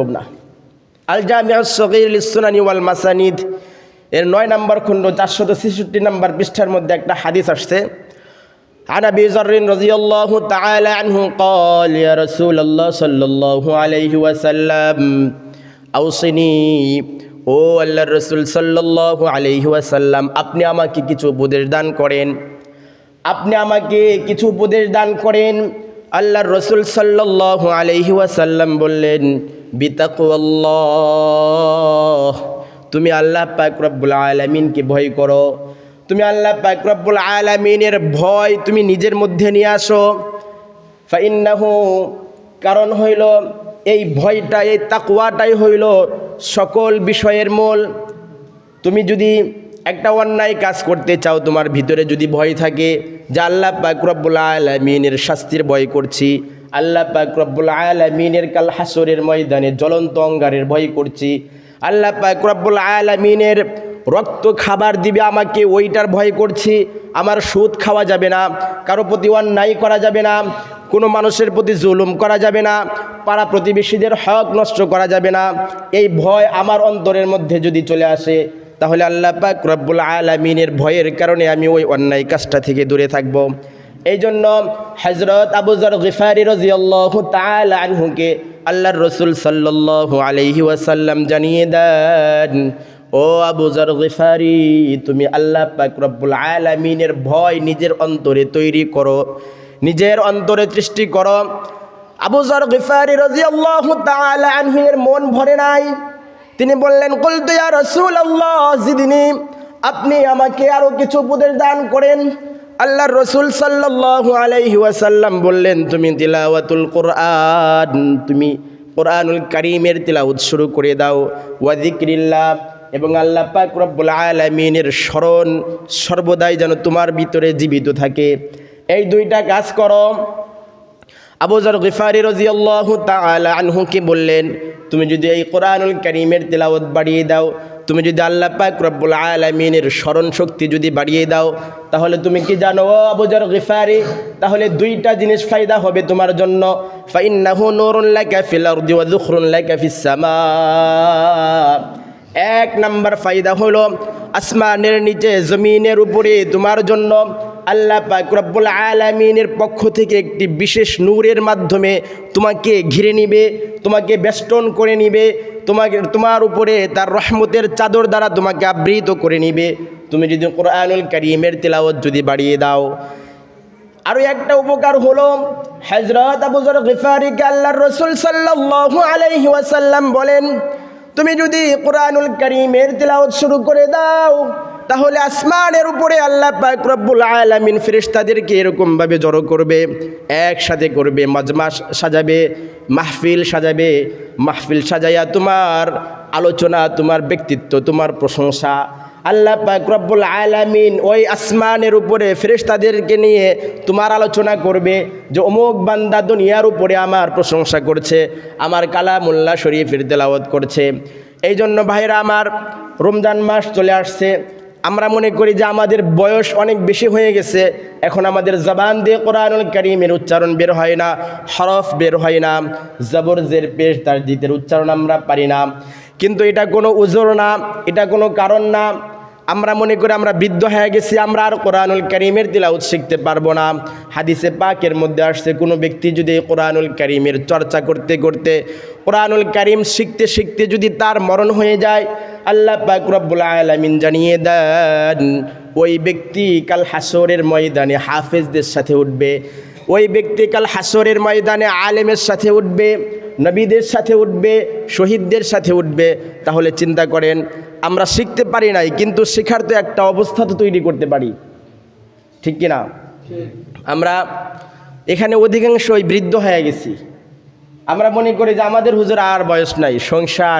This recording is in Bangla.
সম্ভব না। আল জামিউস সগীর লিসসুনানি ওয়াল মাসানিদ এর 9 নম্বর খণ্ড 466 নম্বর পৃষ্ঠার মধ্যে একটা হাদিস আসছে। عن أبي ذر رضي الله تعالى عنه قال يا رسول الله صلى الله عليه وسلم أوصني ও আল্লাহর রাসূল সাল্লাল্লাহু আলাইহি ওয়াসাল্লাম আপনি আমাকে কিছু উপদেশ দান করেন, আপনি আমাকে কিছু উপদেশ দান করেন। আল্লাহর রাসূল সাল্লাল্লাহু আলাইহি ওয়াসাল্লাম বললেন বিতাকওয়াল্লাহ, তুমি আল্লাহ পাক রব্বুল আলামিনকে ভয় করো, তুমি আল্লাহ পাক রব্বুল আলামিনের ভয় তুমি নিজের মধ্যে নিয়ে আসো। ফাইন্নাহু, কারণ হইল এই ভয়টা, এই তাকওয়াটাই হইল সকল বিষয়ের মূল। তুমি যদি একটা অন্যায় কাজ করতে চাও, তোমার ভিতরে যদি ভয় থাকে যে আল্লাহ পাক রব্বুল আলামিনের শাস্তির ভয় করছি, আল্লাহ পাক রব্বুল আলামিনের কাল হাসরের ময়দানে জ্বলন্ত অঙ্গারের ভয় করছি, আল্লাহ পাক রব্বুল আলামিনের রক্ত খাবার দিবে আমাকে ওইটার ভয় করছি, আমার সুদ খাওয়া যাবে না, কারো প্রতি অন্যায় করা যাবে না, কোনো মানুষের প্রতি জুলুম করা যাবে না, পাড়া প্রতিবেশীদের হক নষ্ট করা যাবে না, এই ভয় আমার অন্তরের মধ্যে যদি চলে আসে, তাহলে আল্লাহ পাক রব্বুল আলামিনের ভয়ের কারণে আমি ওই অন্যায় কাজটা থেকে দূরে থাকব। এই জন্য হযরত আবু যর গিফারি রাদিয়াল্লাহু তাআলা আনহুকে আল্লাহর রাসূল সাল্লাল্লাহু আলাইহি ওয়াসাল্লাম জানিয়ে দেন, ও আবু যর গিফারি, তুমি আল্লাহ পাক রব্বুল আলামিনের ভয় নিজের অন্তরে তৈরি করো, নিজের অন্তরে সৃষ্টি করো। আবু যর গিফারি রাদিয়াল্লাহু তাআলা আনহু এর মন ভরে নাই। তিনি বললেন কুলতু ইয়া রাসূলুল্লাহ জিদনি, আপনি আমাকে আরো কিছু উপদেশ দান করেন। আল্লাহর রাসূল সাল্লাল্লাহু আলাইহি ওয়াসাল্লাম বললেন তুমি তিলাওয়াতুল কুরআন, তুমি কুরআনুল কারীমের তিলাওয়াত শুরু করে দাও, ওয়া যিকরিল্লাহ, এবং আল্লাহ পাক রব্বুল আলামিনের স্মরণ সর্বদাই যেন তোমার ভিতরে জীবিত থাকে, এই দুইটা কাজ করো। আবু যর গিফারি রাদিয়াল্লাহু তাআলা আনহুকে বললেন তুমি যদি এই কুরআনুল কারীমের তিলাওয়াত বাড়িয়ে দাও, তুমি যদি আল্লাহ পাক রব্বুল আলামিনের স্মরণ শক্তি যদি বাড়িয়ে দাও, তাহলে তুমি কি জানো ও আবু যর গিফারি, তাহলে দুইটা জিনিস ফায়দা হবে তোমার জন্য। ফাইন্নাহু নূরুন লাকা ফিল আরদি ওয়া যুখরুন লাকা ফিস সামা। এক নাম্বার ফায়দা হলো আসমানের নিচে জমিনের উপরে তোমার জন্য আল্লাহ পাক রব্বুল আলামিনের পক্ষ থেকে একটি বিশেষ নূরের মাধ্যমে তোমাকে ঘিরে নিবে, তোমাকে বেষ্টন করে নিবে, তোমার উপরে তার রহমতের চাদর দ্বারা তোমাকে আবৃত করে নিবে, তুমি যদি কুরআনুল কারীমের তিলাওয়াত যদি বাড়িয়ে দাও। আরও একটা উপকার হলো হযরত আবু যর গিফারিকে আল্লাহর রাসূল সাল্লাল্লাহু আলাইহি ওয়াসাল্লাম বলেন তুমি যদি কুরআনুল কারীমের তিলাওয়াত শুরু করে দাও, তাহলে আসমানের উপরে আল্লাহ পাক রব্বুল আলামিন ফেরেশতাদেরকে এরকমভাবে জড়ো করবে, একসাথে করবে, মাজমা সাজাবে, মাহফিল সাজাবে, মাহফিল সাজাইয়া তোমার আলোচনা, তোমার ব্যক্তিত্ব, তোমার প্রশংসা আল্লাহ পাক রব্বুল আলামিন ওই আসমানের উপরে ফেরেশতাদেরকে নিয়ে তোমার আলোচনা করবে যে অমুক বান্দা দুনিয়ার উপরে আমার প্রশংসা করছে, আমার কালামুল্লাহ শরীফের তেলাওয়াত করছে। এই জন্য ভাইরা আমার, রমজান মাস চলে আসছে, আমরা মনে করি যে আমাদের বয়স অনেক বেশি হয়ে গেছে, এখন আমাদের জবান দিয়ে কোরআনুল কারীমের উচ্চারণ বের হয় না, হরফ বের হয় না, জবর জের পেশ তাসদীদের উচ্চারণ আমরা পারি না। কিন্তু এটা কোনো উযর না, এটা কোনো কারণ না। আমরা মনে করি আমরা বৃদ্ধ হয়ে গেছি, আমরা আর কোরআনুল কারীমের তিলাওয়াত শিখতে পারবো না। হাদিসে পাকের মধ্যে আসছে কোনো ব্যক্তি যদি কোরআনুল কারীমের চর্চা করতে করতে, কোরআনুল কারীম শিখতে শিখতে যদি তার মরণ হয়ে যায়, আল্লাহ পাক রব্বুল আলামিন জানিয়ে দেন ওই ব্যক্তি কাল হাসরের ময়দানে হাফেজদের সাথে উঠবে, ওই ব্যক্তি কাল হাসরের ময়দানে আলেমের সাথে উঠবে, নবীদের সাথে উঠবে, শহীদদের সাথে উঠবে। তাহলে চিন্তা করেন, আমরা শিখতে পারি নাই, কিন্তু শেখার তো একটা অবস্থা তো তৈরি করতে পারি, ঠিক কিনা? আমরা এখানে অধিকাংশই বৃদ্ধ হয়ে গেছি, আমরা মনে করি যে আমাদের হুজুর আর বয়স নাই, সংসার